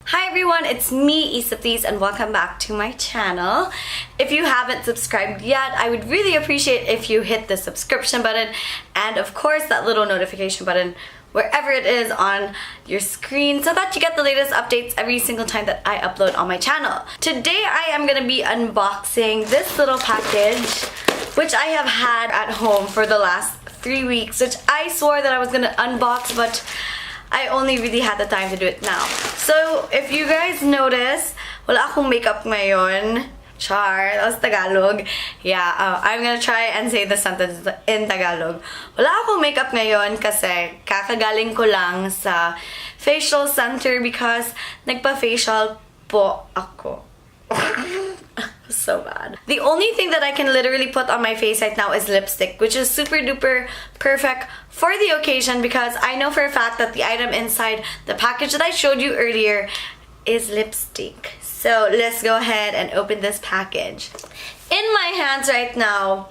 Hi everyone, it's me, Issaplease, and welcome back to my channel. If you haven't subscribed yet, I would really appreciate if you hit the subscription button and of course that little notification button wherever it is on your screen so that you get the latest updates every single time that I upload on my channel. Today I am going to be unboxing this little package which I have had at home for the last 3 weeks, which I swore that I was going to unbox, but I only really had the time to do it now. So, if you guys notice, wala akong makeup ngayon. Char, that was Tagalog. Yeah, I'm gonna try and say the sentence in Tagalog. Wala akong makeup ngayon kasi kakagaling ko lang sa facial center because nagpa-facial po ako. So bad. The only thing that I can literally put on my face right now is lipstick, which is super duper perfect for the occasion because I know for a fact that the item inside the package that I showed you earlier is lipstick. So let's go ahead and open this package. In my hands right now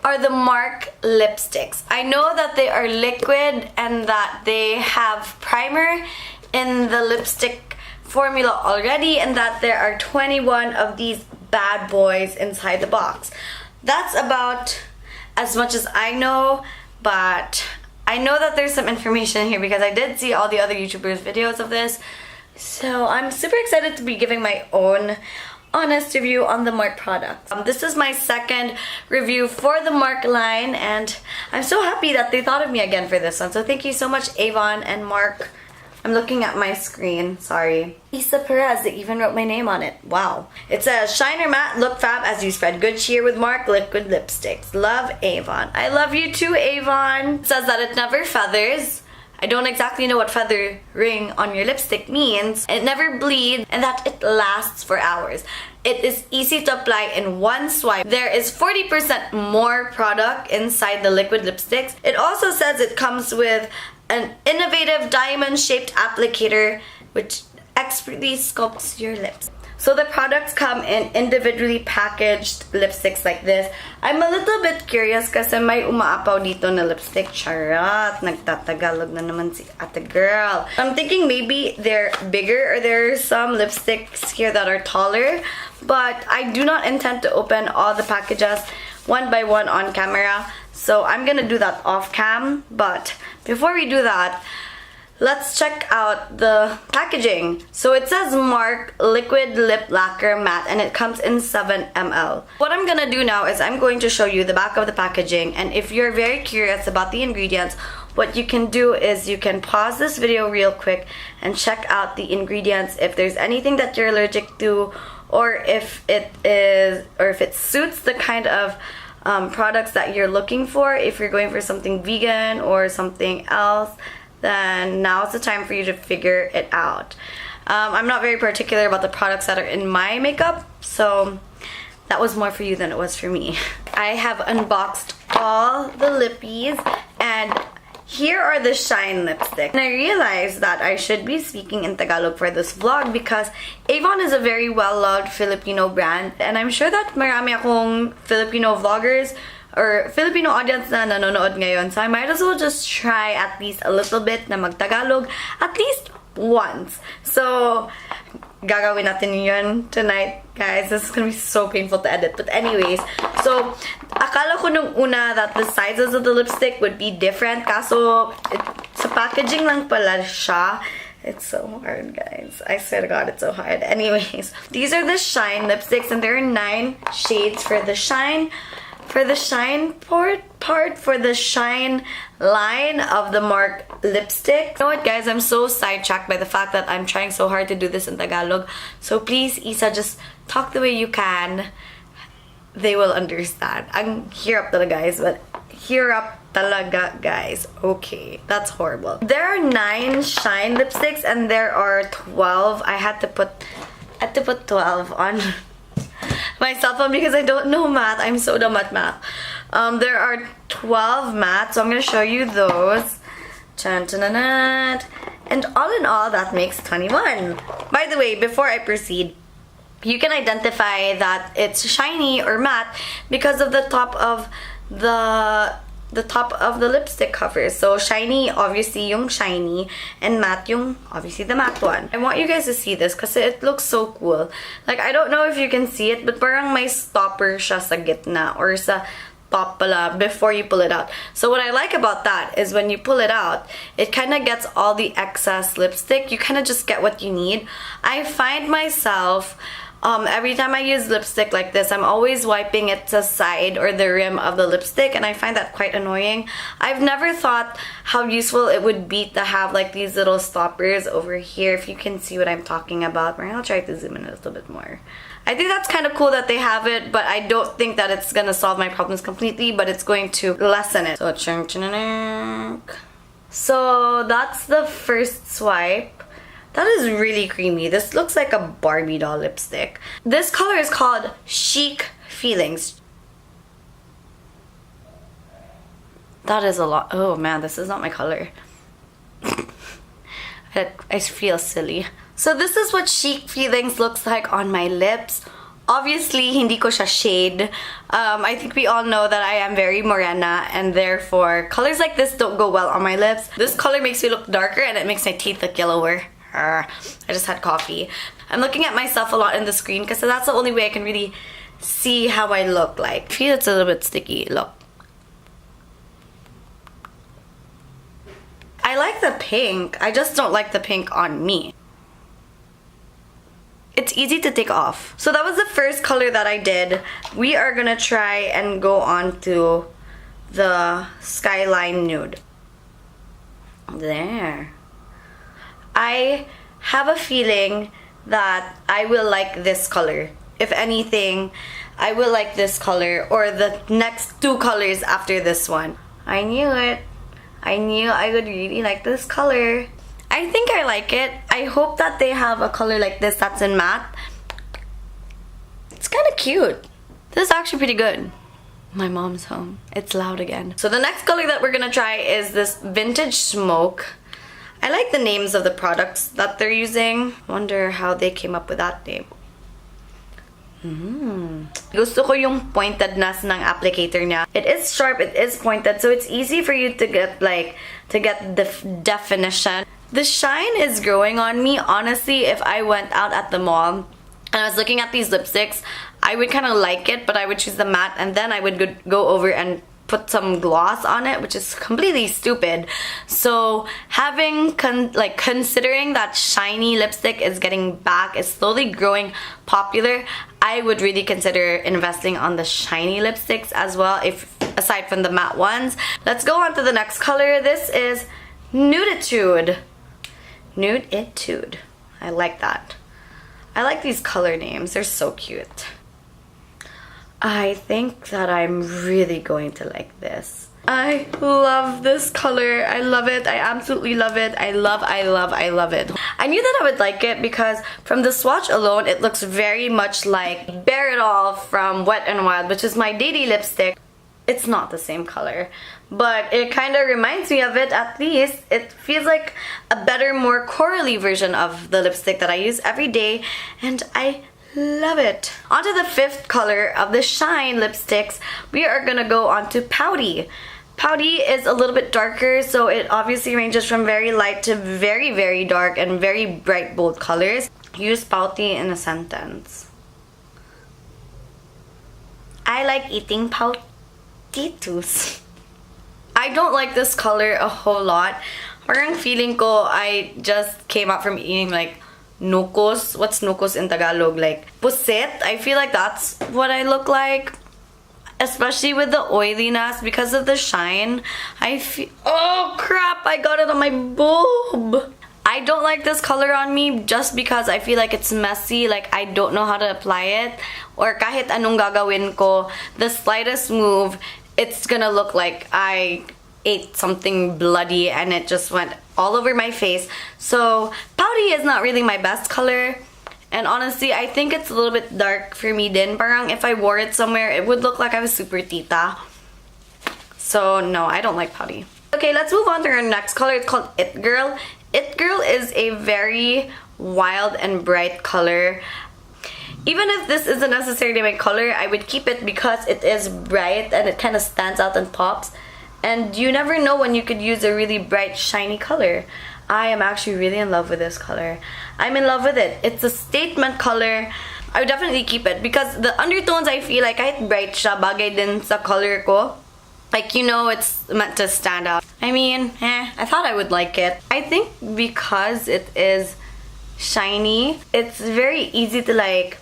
are the MARC lipsticks. I know that they are liquid and that they have primer in the lipstick formula already and that there are 21 of these bad boys inside the box. That's about as much as I know, but I know that there's some information here because I did see all the other YouTubers' videos of this. So I'm super excited to be giving my own honest review on the MARC product. This is my second review for the MARC line and I'm so happy that they thought of me again for this one. So thank you so much, Avon and MARC. I'm looking at my screen, sorry. Issa Perez, they even wrote my name on it. Wow. It says, shine or matte, look fab as you spread good cheer with MARC liquid lipsticks. Love, Avon. I love you too, Avon. It says that it never feathers. I don't exactly know what feathering on your lipstick means. It never bleeds and that it lasts for hours. It is easy to apply in one swipe. There is 40% more product inside the liquid lipsticks. It also says it comes with an innovative diamond-shaped applicator which expertly sculpts your lips. So the products come in individually packaged lipsticks like this. I'm a little bit curious kasi may umaapaw dito na lipstick. Charot! Nagtatagalog na naman si ate girl. I'm thinking maybe they're bigger or there are some lipsticks here that are taller. But I do not intend to open all the packages one by one on camera. So I'm gonna do that off cam. But before we do that, let's check out the packaging. So it says MARC Liquid Lip Lacquer Matte and it comes in 7 ml. What I'm gonna do now is I'm going to show you the back of the packaging, and if you're very curious about the ingredients, what you can do is you can pause this video real quick and check out the ingredients if there's anything that you're allergic to or if it suits the kind of products that you're looking for. If you're going for something vegan or something else, then now's the time for you to figure it out. I'm not very particular about the products that are in my makeup, so that was more for you than it was for me. I have unboxed all the lippies, and here are the Shine lipsticks. And I realized that I should be speaking in Tagalog for this vlog because Avon is a very well-loved Filipino brand, and I'm sure that marami akong Filipino vloggers or Filipino audience na nanonood ngayon. So I might as well just try at least a little bit na mag-Tagalog at least once. So gagawin natin yun tonight, guys. This is gonna be so painful to edit. But anyways, so akala ko nung una that the sizes of the lipstick would be different. Kaso sa packaging lang pala siya. It's so hard, guys. I swear to God, it's so hard. Anyways, these are the Shine lipsticks and there are 9 shades for the Shine. For the Shine for the Shine line of the MARC lipstick. You know what, guys? I'm so sidetracked by the fact that I'm trying so hard to do this in Tagalog. So please, Issa, just talk the way you can. They will understand. Ang hirap talaga, guys, but hirap talaga, guys. Okay, that's horrible. There are 9 Shine lipsticks and there are 12. I had to put 12 on my cell phone because I don't know math. I'm so dumb at math. There are 12 matte, so I'm going to show you those. And all in all, that makes 21. By the way, before I proceed, you can identify that it's shiny or matte because of the top of the the top of the lipstick cover. So shiny, obviously yung shiny, and matte yung obviously the matte one. I want you guys to see this because it looks so cool. Like, I don't know if you can see it, but parang may stopper siya sa gitna or sa top pala before you pull it out. So what I like about that is when you pull it out, it kind of gets all the excess lipstick. You kind of just get what you need. I find myself every time I use lipstick like this, I'm always wiping it to the side or the rim of the lipstick, and I find that quite annoying. I've never thought how useful it would be to have like these little stoppers over here, if you can see what I'm talking about. I'll try to zoom in a little bit more. I think that's kind of cool that they have it, but I don't think that it's gonna solve my problems completely, but it's going to lessen it. So that's the first swipe. That is really creamy. This looks like a Barbie doll lipstick. This color is called Chic Feelings. That is a lot. Oh man, this is not my color. I feel silly. So this is what Chic Feelings looks like on my lips. Obviously, hindi ko siya shade. I think we all know that I am very morena, and therefore colors like this don't go well on my lips. This color makes me look darker and it makes my teeth look yellower. I just had coffee. I'm looking at myself a lot in the screen because that's the only way I can really see how I look like. I feel it's a little bit sticky. Look. I like the pink. I just don't like the pink on me. It's easy to take off. So that was the first color that I did. We are gonna try and go on to the Skyline Nude. There. I have a feeling that I will like this color. If anything, I will like this color or the next two colors after this one. I knew it. I knew I would really like this color. I think I like it. I hope that they have a color like this that's in matte. It's kind of cute. This is actually pretty good. My mom's home. It's loud again. So the next color that we're gonna try is this Vintage Smoke. I like the names of the products that they're using. Wonder how they came up with that name. Gusto ko yung pointedness ng applicator niya. It is sharp, it is pointed, so it's easy for you to get the definition. The shine is growing on me. Honestly, if I went out at the mall and I was looking at these lipsticks, I would kind of like it, but I would choose the matte, and then I would go over and put some gloss on it, which is completely stupid. So considering that shiny lipstick is getting back, is slowly growing popular, I would really consider investing on the shiny lipsticks as well, if aside from the matte ones. Let's go on to the next color. This is Nude-itude. Nude-itude. I like that. I like these color names. They're so cute. I think that I'm really going to like this. I love this color. I love it. I absolutely love it. I love it. I knew that I would like it because from the swatch alone, it looks very much like Bare It All from Wet n Wild, which is my daily lipstick. It's not the same color, but it kind of reminds me of it. At least it feels like a better, more corally version of the lipstick that I use every day, and I love it. On to the fifth color of the Shine lipsticks. We are gonna go on to Pouty. Pouty is a little bit darker, so it obviously ranges from very light to very, very dark and very bright, bold colors. Use Pouty in a sentence. I like eating Poutitos. I don't like this color a whole lot. Parang feeling ko I just came out from eating like nukos. What's nukos in Tagalog? Like pusit. I feel like that's what I look like. Especially with the oiliness because of the shine. I feel... Oh crap! I got it on my boob! I don't like this color on me just because I feel like it's messy. Like I don't know how to apply it. Or kahit anong gagawin ko, the slightest move, it's gonna look like I ate something bloody and it just went all over my face. So Pouty is not really my best color, and honestly I think it's a little bit dark for me din. Parang if I wore it somewhere it would look like I was super tita. So no, I don't like Pouty. Okay, let's move on to our next color. It's called It Girl. It Girl is a very wild and bright color. Even if this isn't necessarily my color, I would keep it because it is bright and it kind of stands out and pops. And you never know when you could use a really bright, shiny color. I am actually really in love with this color. I'm in love with it. It's a statement color. I would definitely keep it because the undertones, I feel like kahit bright siya, bagay din sa color ko. Like, you know, it's meant to stand out. I mean, I thought I would like it. I think because it is shiny, it's very easy to like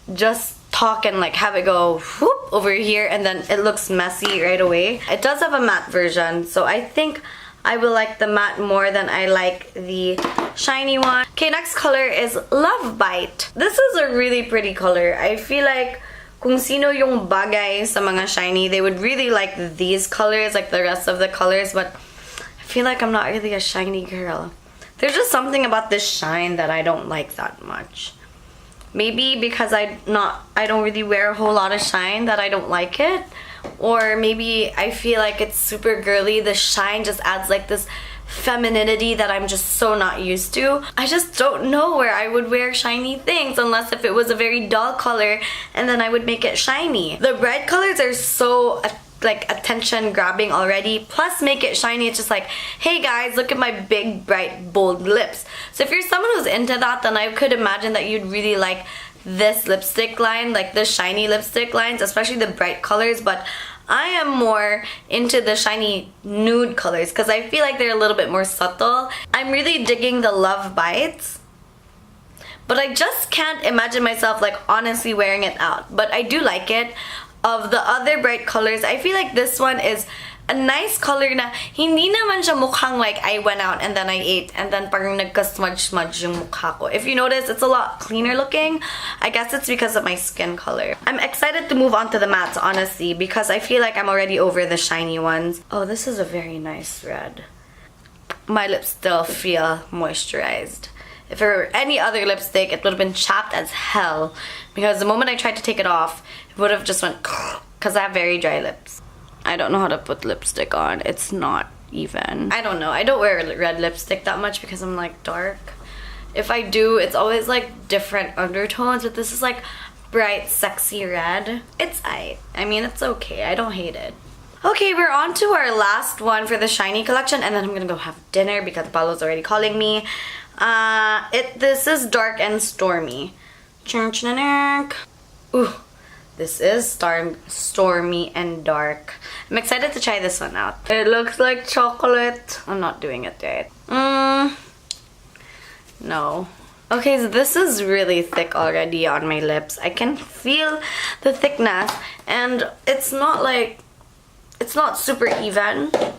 just talk and like have it go whoop over here and then it looks messy right away. It does have a matte version, so I think I will like the matte more than I like the shiny one. Okay, next color is Love Bite. This is a really pretty color. I feel like kung sino yung bagay sa mga shiny, they would really like these colors, like the rest of the colors, but I feel like I'm not really a shiny girl. There's just something about this shine that I don't like that much. Maybe because I don't really wear a whole lot of shine that I don't like it. Or maybe I feel like it's super girly. The shine just adds like this femininity that I'm just so not used to. I just don't know where I would wear shiny things unless if it was a very dull color and then I would make it shiny. The bright colors are so like attention grabbing already, plus make it shiny. It's just like, hey guys, look at my big bright bold lips. So if you're someone who's into that, then I could imagine that you'd really like this lipstick line, like the shiny lipstick lines, especially the bright colors. But I am more into the shiny nude colors because I feel like they're a little bit more subtle. I'm really digging the Love Bites, but I just can't imagine myself like honestly wearing it out. But I do like it. Of the other bright colors, I feel like this one is a nice color na hindi naman siya mukhang like I went out and then I ate and then parang nagka-smudge-smudge yung mukha ko. If you notice, it's a lot cleaner looking. I guess it's because of my skin color. I'm excited to move on to the mattes, honestly, because I feel like I'm already over the shiny ones. Oh, this is a very nice red. My lips still feel moisturized. If it were any other lipstick, it would have been chapped as hell because the moment I tried to take it off, it would have just went because I have very dry lips. I don't know how to put lipstick on. It's not even. I don't know. I don't wear red lipstick that much because I'm like dark. If I do, it's always like different undertones, but this is like bright, sexy red. It's I mean, it's okay. I don't hate it. Okay, we're on to our last one for the shiny collection, and then I'm gonna go have dinner because Paolo's already calling me. This is Dark and Stormy. Ooh, this is Stormy and Dark. I'm excited to try this one out. It looks like chocolate. I'm not doing it right. No. Okay, so this is really thick already on my lips. I can feel the thickness, and it's not super even. I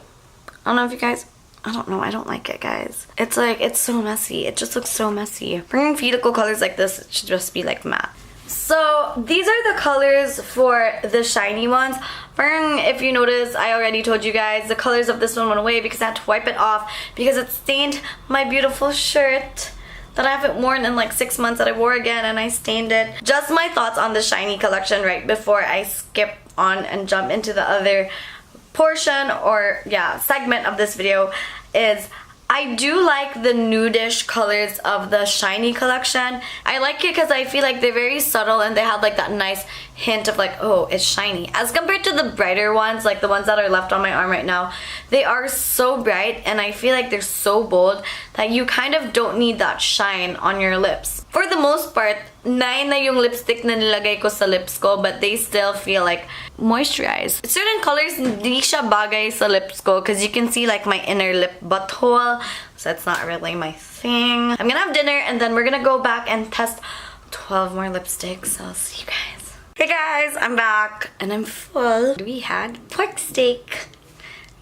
don't know if you guys, I don't know, I don't like it, guys. It's like, it's so messy. It just looks so messy. Bringing cuticle colors like this, it should just be like matte. So these are the colors for the shiny ones. If you notice, I already told you guys the colors of this one went away because I had to wipe it off because it stained my beautiful shirt that I haven't worn in like 6 months, that I wore again and I stained it. Just my thoughts on the shiny collection right before I skip on and jump into the other portion or segment of this video is I do like the nudish colors of the shiny collection. I like it because I feel like they're very subtle and they have like that nice hint of like, oh, it's shiny. As compared to the brighter ones, like the ones that are left on my arm right now, they are so bright and I feel like they're so bold that you kind of don't need that shine on your lips. For the most part, 9 na yung lipstick na nilagay ko sa lips ko, but they still feel like moisturized. Certain colors hindi siya bagay sa lips ko because you can see like my inner lip butthole, so it's not really my thing. I'm gonna have dinner and then we're gonna go back and test 12 more lipsticks, so I'll see you guys. Hey guys, I'm back and I'm full. We had pork steak.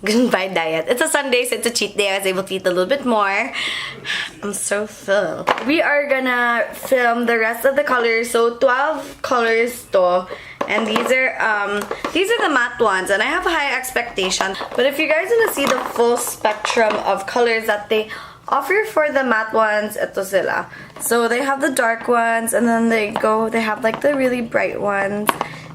Goodbye diet. It's a Sunday, so it's a cheat day. I was able to eat a little bit more. I'm so full. We are gonna film the rest of the colors. So 12 colors to. And these are the matte ones, and I have a high expectation. But if you guys want to see the full spectrum of colors that they offer for the matte ones, ito sila. So they have the dark ones, and then they have like the really bright ones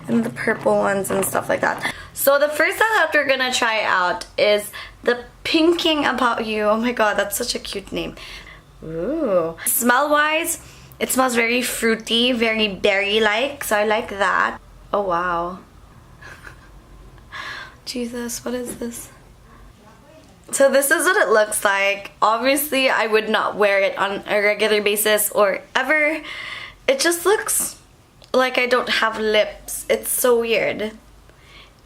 and the purple ones and stuff like that. So the first that we're gonna try out is the Pinking About You. Oh my god, that's such a cute name. Ooh. Smell wise, it smells very fruity, very berry like, so I like that. Oh wow. Jesus, what is this? So this is what it looks like. Obviously, I would not wear it on a regular basis or ever. It just looks like I don't have lips. It's so weird.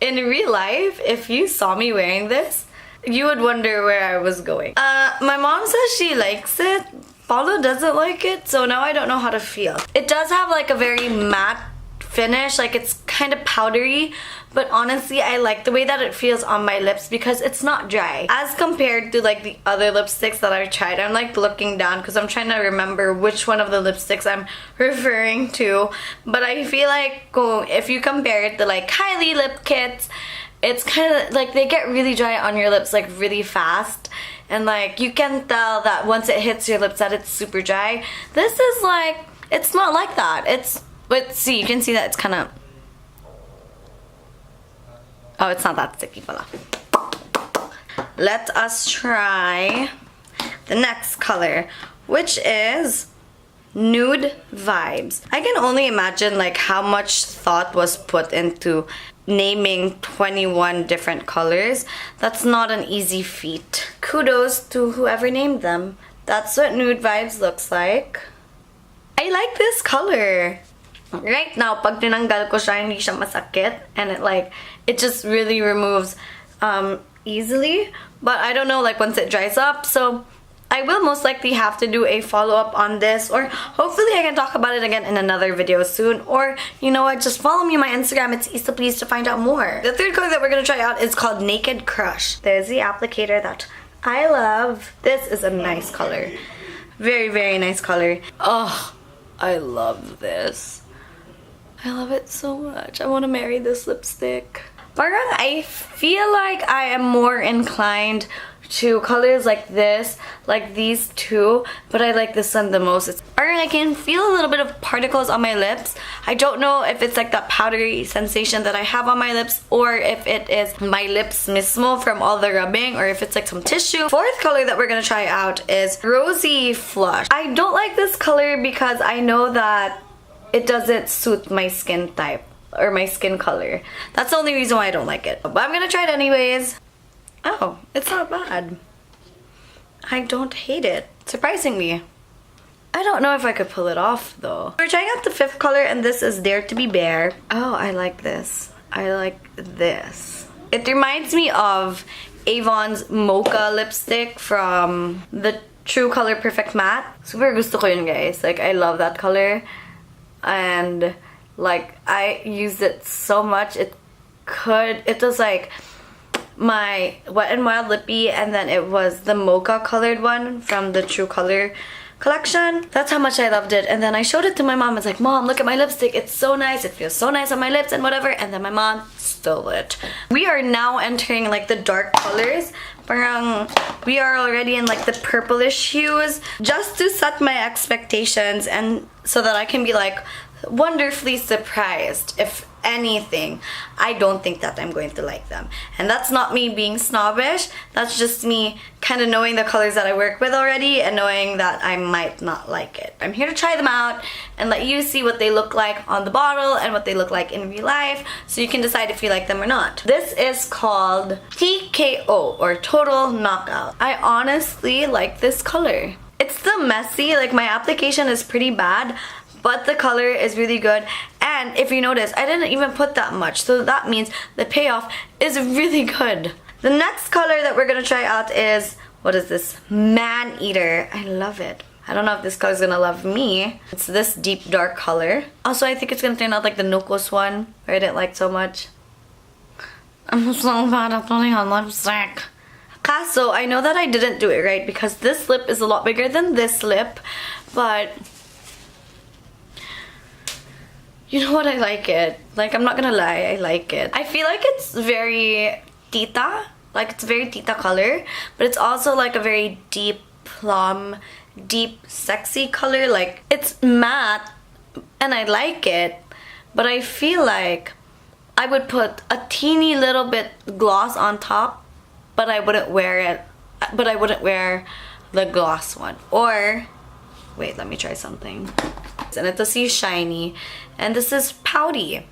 In real life, if you saw me wearing this, you would wonder where I was going. My mom says she likes it. Paulo doesn't like it, so now I don't know how to feel. It does have like a very matte finish, like it's kind of powdery, but honestly I like the way that it feels on my lips because it's not dry as compared to like the other lipsticks that I've tried. I'm like looking down because I'm trying to remember which one of the lipsticks I'm referring to, but I feel like if you compare it to like Kylie lip kits, it's kind of like they get really dry on your lips like really fast, and like you can tell that once it hits your lips that it's super dry. This is like, it's not like that. But see, you can see that it's kind of... Oh, it's not that sticky, pala. Let us try the next color, which is Nude Vibes. I can only imagine like how much thought was put into naming 21 different colors. That's not an easy feat. Kudos to whoever named them. That's what Nude Vibes looks like. I like this color. Right now, pag tinanggal ko siya, hindi siya masakit, and it just really removes easily. But I don't know, like once it dries up, so I will most likely have to do a follow-up on this, or hopefully I can talk about it again in another video soon. Or you know what, just follow me on my Instagram, it's Issaplease, to find out more. The third color that we're gonna try out is called Naked Crush. There's the applicator that I love. This is a nice color. Very, very nice color. Oh, I love this. I love it so much. I want to marry this lipstick. Parang I feel like I am more inclined to colors like this, like these two, but I like this one the most. I can feel a little bit of particles on my lips. I don't know if it's like that powdery sensation that I have on my lips, or if it is my lips mismo from all the rubbing, or if it's like some tissue. Fourth color that we're gonna try out is Rosy Flush. I don't like this color because I know that it doesn't suit my skin type or my skin color. That's the only reason why I don't like it. But I'm gonna try it anyways. Oh, it's not bad. I don't hate it, surprisingly. I don't know if I could pull it off though. We're trying out the fifth color, and this is Dare to Be Bare. Oh, I like this. I like this. It reminds me of Avon's Mocha lipstick from the True Color Perfect Matte. Super gusto ko yun, guys. Like, I love that color. And like I used it so much. It was like my Wet n Wild lippy, and then it was the mocha colored one from the True Color collection. That's how much I loved it. And then I showed it to my mom. I was like, Mom, look at my lipstick, it's so nice, it feels so nice on my lips and whatever. And then my mom stole it. We are now entering like the dark colors. Parang we are already in like the purplish hues, just to set my expectations and so that I can be like wonderfully surprised. If anything, I don't think that I'm going to like them. And that's not me being snobbish, that's just me kind of knowing the colors that I work with already and knowing that I might not like it. I'm here to try them out and let you see what they look like on the bottle and what they look like in real life, so you can decide if you like them or not. This is called TKO, or Total Knockout. I honestly like this color. It's still messy, like my application is pretty bad, but the color is really good. And if you notice, I didn't even put that much, so that means the payoff is really good. The next color that we're gonna try out is, what is this? Man Eater. I love it. I don't know if this color is gonna love me. It's this deep dark color. Also, I think it's gonna turn out like the Nukos one, where I didn't like so much. I'm so bad at putting on lipstick. So I know that I didn't do it right because this lip is a lot bigger than this lip, but you know what, I like it. Like, I'm not gonna lie, I like it. I feel like it's very tita, like it's a very tita color, but it's also like a very deep plum, deep sexy color. Like, it's matte and I like it, but I feel like I would put a teeny little bit gloss on top, but I wouldn't wear it, but I wouldn't wear the gloss one. Or wait, let me try something. And it's shiny, and this is pouty.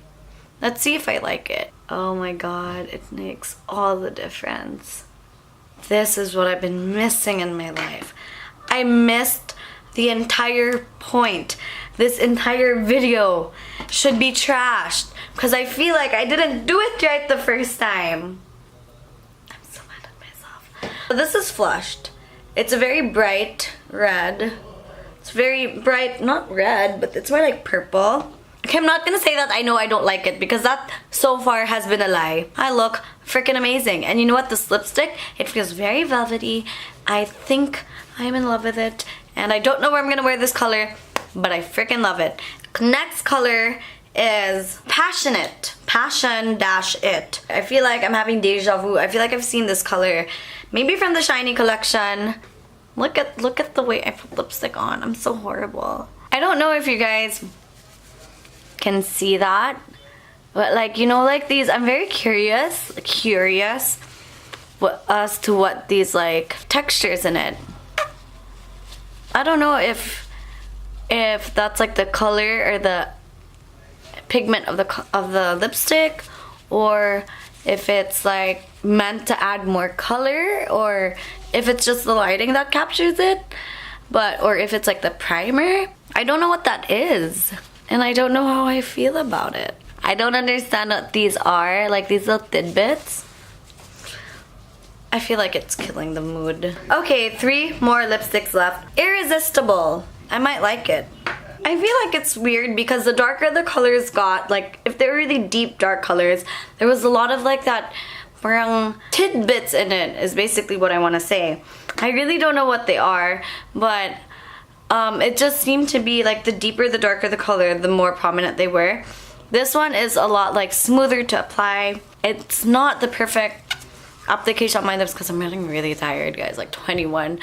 Let's see if I like it. Oh my god, it makes all the difference. This is what I've been missing in my life. I missed the entire point. This entire video should be trashed because I feel like I didn't do it right the first time. I'm so mad at myself. So this is flushed. It's a very bright red. It's very bright, not red, but it's more like purple. Okay, I'm not gonna say that I know I don't like it because that so far has been a lie. I look freaking amazing. And you know what? This lipstick, it feels very velvety. I think I'm in love with it. And I don't know where I'm gonna wear this color, but I freaking love it. Next color is Passionate. Passion-it. I feel like I'm having deja vu. I feel like I've seen this color. Maybe from the Shiny collection. Look at the way I put lipstick on. I'm so horrible. I don't know if you guys can see that, but like, you know, like these, I'm very curious as to what these like textures in it. I don't know if that's like the color or the pigment of the lipstick, or if it's like meant to add more color, or if it's just the lighting that captures it, or if it's like the primer. I don't know what that is. And I don't know how I feel about it. I don't understand what these are, like these little tidbits. I feel like it's killing the mood. Okay, 3 more lipsticks left. Irresistible. I might like it. I feel like it's weird because the darker the colors got, like if they're really deep dark colors, there was a lot of like that parang tidbits in it is basically what I want to say. I really don't know what they are, but it just seemed to be like the deeper, the darker the color, the more prominent they were. This one is a lot like smoother to apply. It's not the perfect application on my lips because I'm getting really tired, guys. Like 21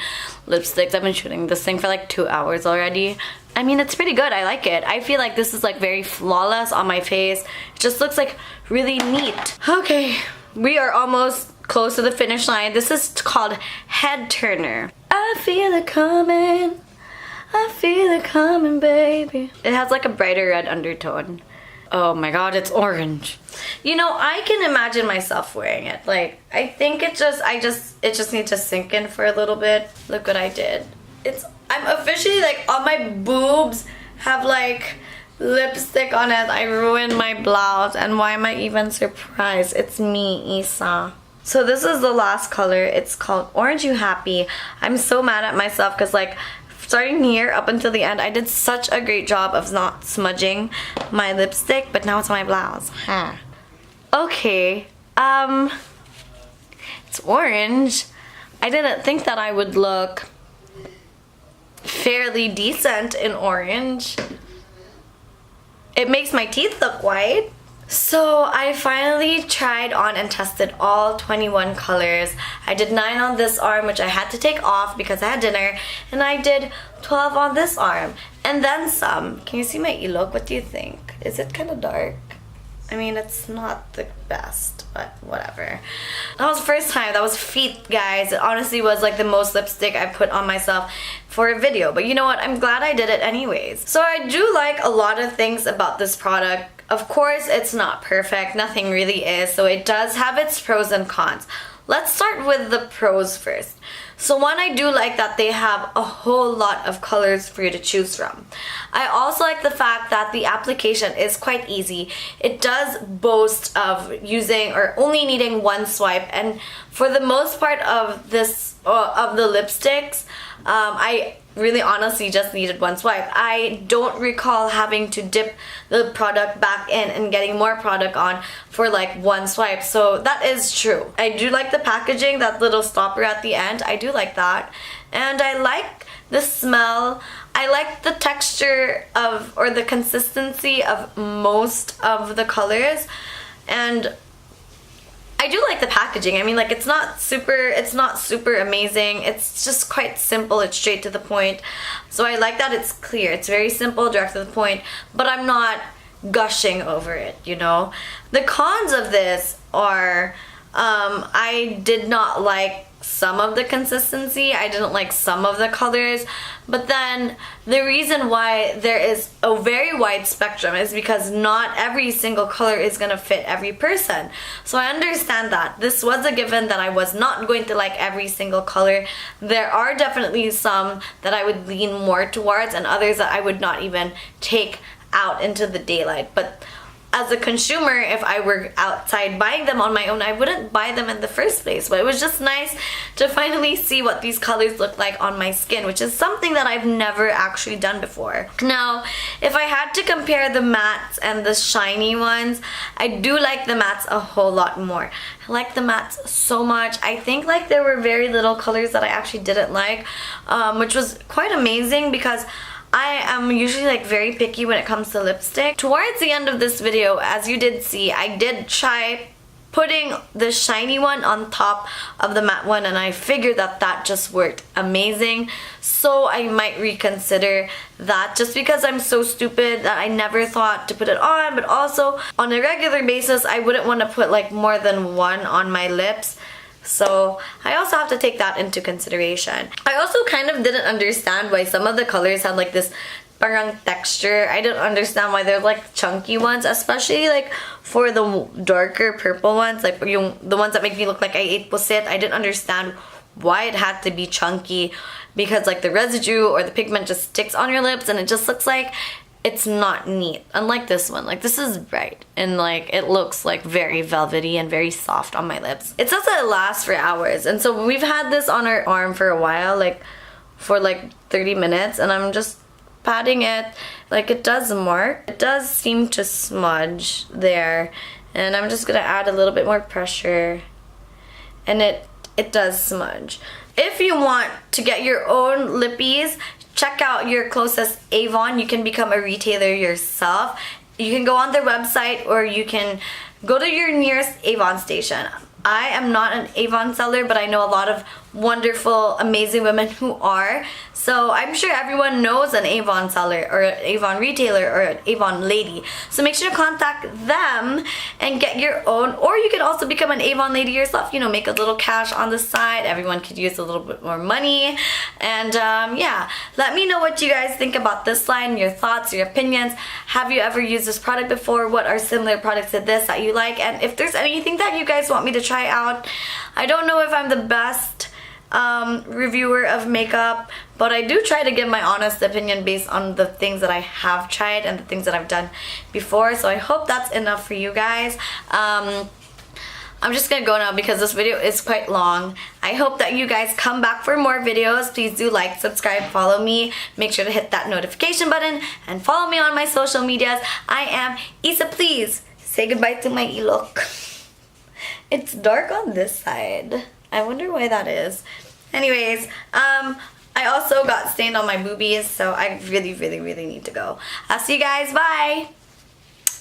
lipsticks. I've been shooting this thing for like 2 hours already. I mean, it's pretty good. I like it. I feel like this is like very flawless on my face. It just looks like really neat. Okay, we are almost close to the finish line. This is called Head Turner. I feel it coming. I feel it coming, baby. It has like a brighter red undertone. Oh my god, it's orange. You know, I can imagine myself wearing it. Like, I think it just needs to sink in for a little bit. Look what I did. I'm officially like, on my boobs have like lipstick on it. I ruined my blouse, and why am I even surprised? It's me, Issa. So this is the last color. It's called Orange You Happy. I'm so mad at myself because like, starting here up until the end, I did such a great job of not smudging my lipstick, but now it's on my blouse. Huh. Okay, it's orange. I didn't think that I would look fairly decent in orange. It makes my teeth look white. So I finally tried on and tested all 21 colors. I did 9 on this arm, which I had to take off because I had dinner, and I did 12 on this arm, and then some. Can you see my look? What do you think? Is it kind of dark? I mean, it's not the best, but whatever. That was the first time. That was feet, guys. It honestly was like the most lipstick I put on myself for a video, but you know what? I'm glad I did it anyways. So I do like a lot of things about this product. Of course, it's not perfect. Nothing really is. So it does have its pros and cons. Let's start with the pros first. So one, I do like that they have a whole lot of colors for you to choose from. I also like the fact that the application is quite easy. It does boast of using or only needing one swipe, and for the most part of this of the lipsticks, I really honestly just needed one swipe. I don't recall having to dip the product back in and getting more product on for like one swipe, so that is true. I do like the packaging, that little stopper at the end. I do like that, and I like the smell. I like the texture of, or the consistency of most of the colors, and I do like the packaging. I mean, like, it's not super amazing. It's just quite simple. It's straight to the point. So I like that it's clear. It's very simple, direct to the point, but I'm not gushing over it, you know? The cons of this are, I did not like some of the consistency. I didn't like some of the colors. But then the reason why there is a very wide spectrum is because not every single color is gonna fit every person. So I understand that. This was a given that I was not going to like every single color. There are definitely some that I would lean more towards and others that I would not even take out into the daylight. But as a consumer, if I were outside buying them on my own, I wouldn't buy them in the first place. But it was just nice to finally see what these colors look like on my skin, which is something that I've never actually done before. Now, if I had to compare the mattes and the shiny ones, I do like the mattes a whole lot more. I like the mattes so much. I think like there were very little colors that I actually didn't like, which was quite amazing because I am usually like very picky when it comes to lipstick. Towards the end of this video, as you did see, I did try putting the shiny one on top of the matte one, and I figured that that just worked amazing. So I might reconsider that, just because I'm so stupid that I never thought to put it on. But also on a regular basis, I wouldn't want to put like more than one on my lips. So I also have to take that into consideration. I also kind of didn't understand why some of the colors had like this parang texture. I didn't understand why they're like chunky ones, especially like for the darker purple ones, like the ones that make me look like I ate pusit. I didn't understand why it had to be chunky, because like the residue or the pigment just sticks on your lips and it just looks like it's not neat. Unlike this one, like this is bright and like it looks like very velvety and very soft on my lips. It says that it lasts for hours, and so we've had this on our arm for a while, like for like 30 minutes, and I'm just patting it. Like it does mark. It does seem to smudge there, and I'm just gonna add a little bit more pressure, and it does smudge. If you want to get your own lippies, check out your closest Avon. You can become a retailer yourself. You can go on their website, or you can go to your nearest Avon station. I am not an Avon seller, but I know a lot of wonderful, amazing women who are. So I'm sure everyone knows an Avon seller or an Avon retailer or an Avon lady. So make sure to contact them and get your own. Or you can also become an Avon lady yourself. You know, make a little cash on the side. Everyone could use a little bit more money. And yeah, let me know what you guys think about this line, your thoughts, your opinions. Have you ever used this product before? What are similar products to this that you like? And if there's anything that you guys want me to try out. I don't know if I'm the best reviewer of makeup, but I do try to give my honest opinion based on the things that I have tried and the things that I've done before. So I hope that's enough for you guys. I'm just gonna go now because this video is quite long. I hope that you guys come back for more videos. Please do like, subscribe, follow me. Make sure to hit that notification button and follow me on my social medias. I am Issaplease. Say goodbye to my ilok. It's dark on this side. I wonder why that is. Anyways, I also got stained on my boobies, so I really need to go. I'll see you guys. Bye!